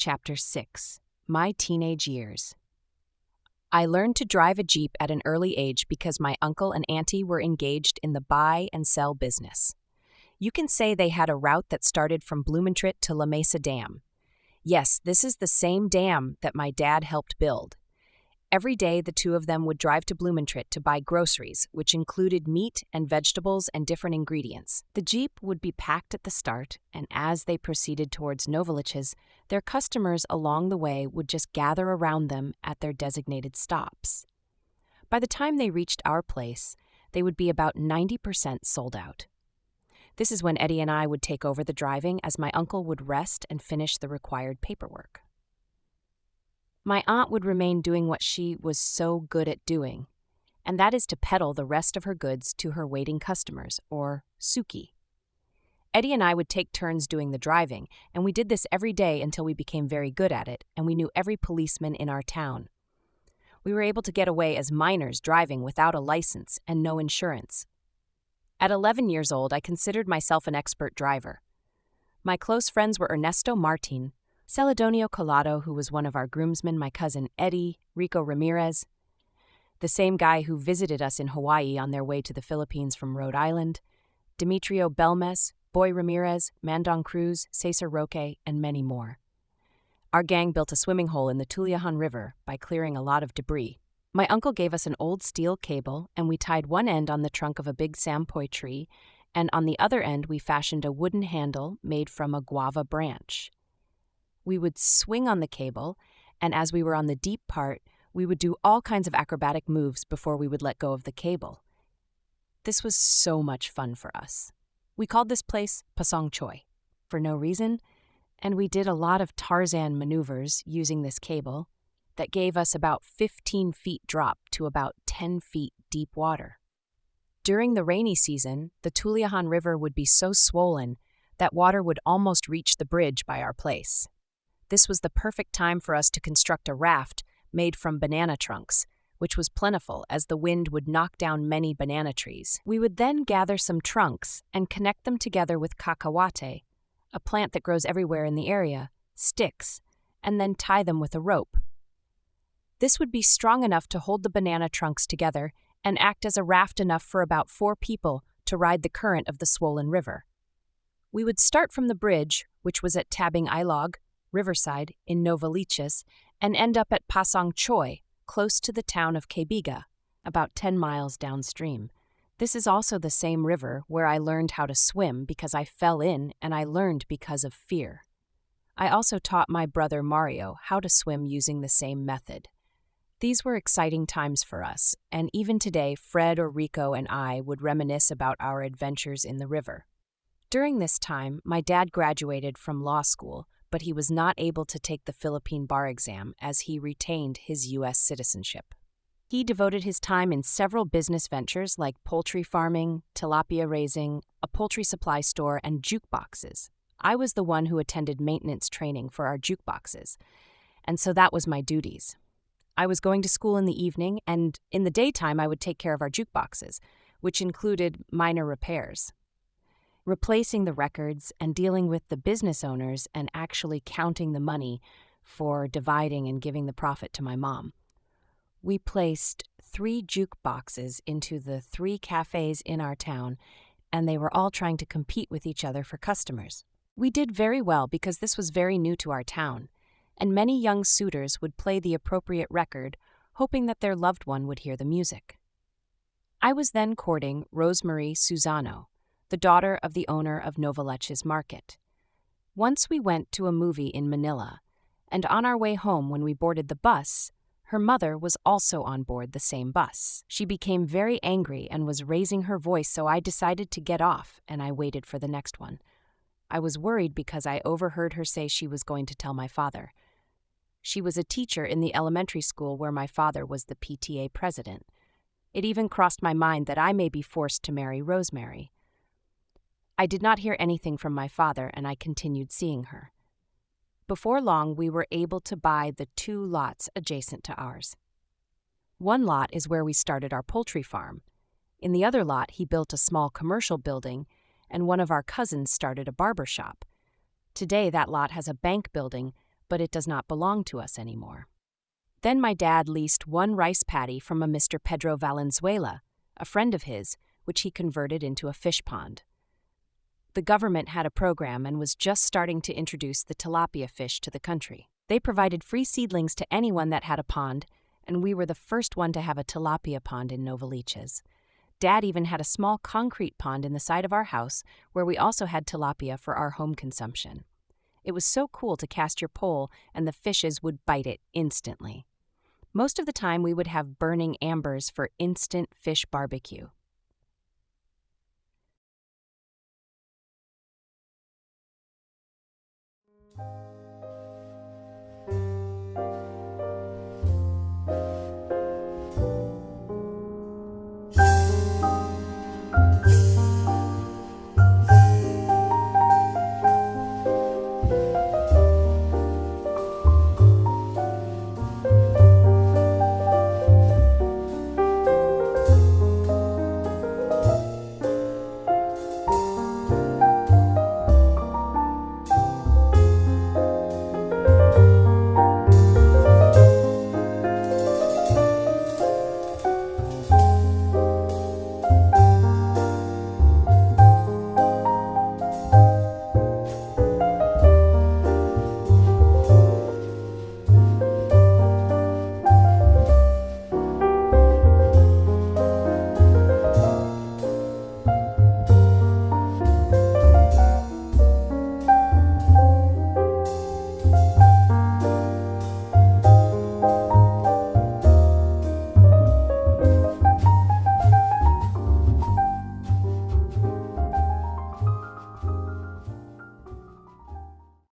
Chapter 6. My Teenage Years. I learned to drive a Jeep at an early age because my uncle and auntie were engaged in the buy and sell business. You can say they had a route that started from Blumentritt to La Mesa Dam. Yes, this is the same dam that my dad helped build. Every day, the two of them would drive to Blumentritt to buy groceries, which included meat and vegetables and different ingredients. The Jeep would be packed at the start, and as they proceeded towards Novaliches, their customers along the way would just gather around them at their designated stops. By the time they reached our place, they would be about 90% sold out. This is when Eddie and I would take over the driving as my uncle would rest and finish the required paperwork. My aunt would remain doing what she was so good at doing, and that is to peddle the rest of her goods to her waiting customers, or suki. Eddie and I would take turns doing the driving, and we did this every day until we became very good at it, and we knew every policeman in our town. We were able to get away as minors driving without a license and no insurance. At 11 years old, I considered myself an expert driver. My close friends were Ernesto Martin, Celedonio Collado, who was one of our groomsmen, my cousin Eddie, Rico Ramirez, the same guy who visited us in Hawaii on their way to the Philippines from Rhode Island, Demetrio Belmes, Boy Ramirez, Mandong Cruz, Cesar Roque, and many more. Our gang built a swimming hole in the Tuliahan River by clearing a lot of debris. My uncle gave us an old steel cable, and we tied one end on the trunk of a big sampoy tree, and on the other end we fashioned a wooden handle made from a guava branch. We would swing on the cable, and as we were on the deep part, we would do all kinds of acrobatic moves before we would let go of the cable. This was so much fun for us. We called this place Pasong Choi, for no reason, and we did a lot of Tarzan maneuvers using this cable that gave us about 15 feet drop to about 10 feet deep water. During the rainy season, the Tuliahan River would be so swollen that water would almost reach the bridge by our place. This was the perfect time for us to construct a raft made from banana trunks, which was plentiful as the wind would knock down many banana trees. We would then gather some trunks and connect them together with cacahuate, a plant that grows everywhere in the area, sticks, and then tie them with a rope. This would be strong enough to hold the banana trunks together and act as a raft enough for about 4 people to ride the current of the swollen river. We would start from the bridge, which was at Tabing Ilog, Riverside, in Novaliches, and end up at Pasong Choi, close to the town of Quebiga, about 10 miles downstream. This is also the same river where I learned how to swim because I fell in and I learned because of fear. I also taught my brother Mario how to swim using the same method. These were exciting times for us, and even today Fred or Rico and I would reminisce about our adventures in the river. During this time, my dad graduated from law school, but he was not able to take the Philippine bar exam as he retained his U.S. citizenship. He devoted his time in several business ventures like poultry farming, tilapia raising, a poultry supply store, and jukeboxes. I was the one who attended maintenance training for our jukeboxes, and so that was my duties. I was going to school in the evening, and in the daytime I would take care of our jukeboxes, which included minor repairs. Replacing the records and dealing with the business owners and actually counting the money for dividing and giving the profit to my mom. We placed 3 jukeboxes into the 3 cafes in our town, and they were all trying to compete with each other for customers. We did very well because this was very new to our town, and many young suitors would play the appropriate record, hoping that their loved one would hear the music. I was then courting Rosemarie Susano, the daughter of the owner of Novaliches Market. Once we went to a movie in Manila, and on our way home when we boarded the bus, her mother was also on board the same bus. She became very angry and was raising her voice, so I decided to get off, and I waited for the next one. I was worried because I overheard her say she was going to tell my father. She was a teacher in the elementary school where my father was the PTA president. It even crossed my mind that I may be forced to marry Rosemary. I did not hear anything from my father, and I continued seeing her. Before long, we were able to buy the 2 lots adjacent to ours. One lot is where we started our poultry farm. In the other lot, he built a small commercial building, and one of our cousins started a barber shop. Today, that lot has a bank building, but it does not belong to us anymore. Then my dad leased one rice paddy from a Mr. Pedro Valenzuela, a friend of his, which he converted into a fish pond. The government had a program and was just starting to introduce the tilapia fish to the country. They provided free seedlings to anyone that had a pond, and we were the first one to have a tilapia pond in Novaliches. Dad even had a small concrete pond in the side of our house where we also had tilapia for our home consumption. It was so cool to cast your pole and the fishes would bite it instantly. Most of the time we would have burning ambers for instant fish barbecue.